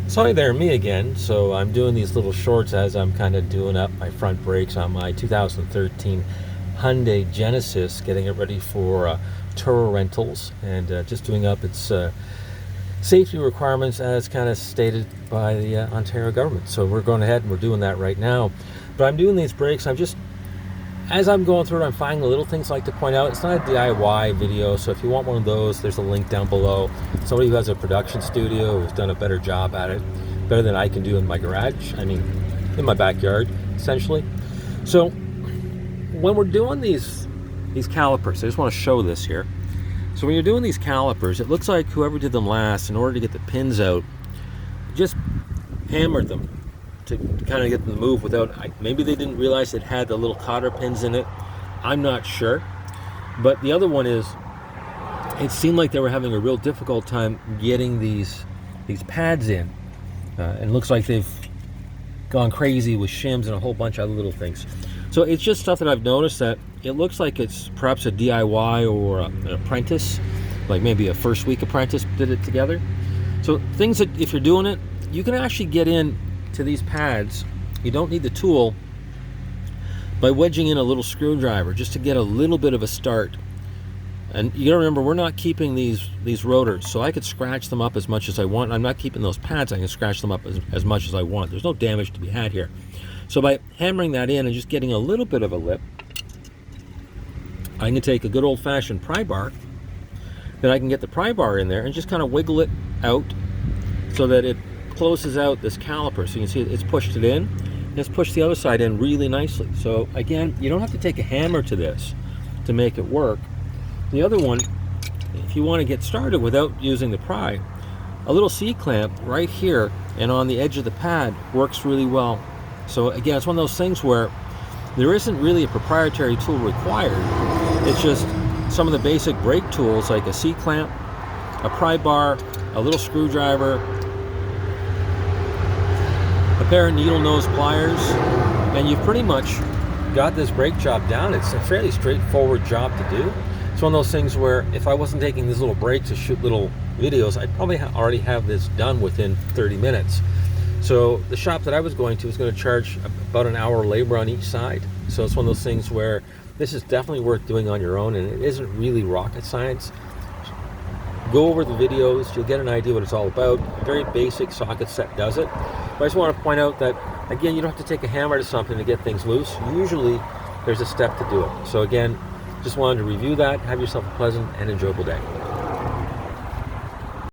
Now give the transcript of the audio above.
So hi there, me again. So I'm doing these little shorts as I'm kind of doing up my front brakes on my 2013 Hyundai Genesis, getting it ready for Turo rentals, and just doing up its safety requirements as kind of stated by the Ontario government. So we're going ahead and we're doing that right now. But I'm doing these brakes. As I'm going through it, I'm finding little things I like to point out. It's not a DIY video, so if you want one of those, there's a link down below. Somebody who has a production studio who's done a better job at it, better than I can do in my garage. I mean, in my backyard, essentially. So when we're doing these calipers, I just want to show this here. So when you're doing these calipers, it looks like whoever did them last, in order to get the pins out, just hammered them to kind of get them to move without, maybe they didn't realize it had the little cotter pins in it. I'm not sure. But the other one is, it seemed like they were having a real difficult time getting these pads in. And it looks like they've gone crazy with shims and a whole bunch of other little things. So it's just stuff that I've noticed that it looks like it's perhaps a DIY or an apprentice, like maybe a first week apprentice did it together. So things that if you're doing it, you can actually get in to these pads. You don't need the tool, by wedging in a little screwdriver just to get a little bit of a start. And you gotta remember, we're not keeping these rotors, so I could scratch them up as much as I want. I'm not keeping those pads. I can scratch them up as much as I want. There's no damage to be had here. So by hammering that in and just getting a little bit of a lip, I can take a good old-fashioned pry bar. Then I can get the pry bar in there and just kind of wiggle it out so that it closes out this caliper. So you can see it's pushed it in, and it's pushed the other side in really nicely. So again, you don't have to take a hammer to this to make it work. The other one, if you want to get started without using the pry, a little C-clamp right here and on the edge of the pad works really well. So again, it's one of those things where there isn't really a proprietary tool required. It's just some of the basic brake tools like a C-clamp, a pry bar, a little screwdriver, a pair of needle nose pliers, and you've pretty much got this brake job down. It's a fairly straightforward job to do. It's one of those things where if I wasn't taking these little breaks to shoot little videos, I'd probably already have this done within 30 minutes. So the shop that I was going to was going to charge about an hour labor on each side. So it's one of those things where this is definitely worth doing on your own, and it isn't really rocket science. Go over the videos, you'll get an idea what it's all about. A very basic socket set does it. But I just want to point out that, again, you don't have to take a hammer to something to get things loose. Usually there's a step to do it. So again, just wanted to review that. Have yourself a pleasant and enjoyable day.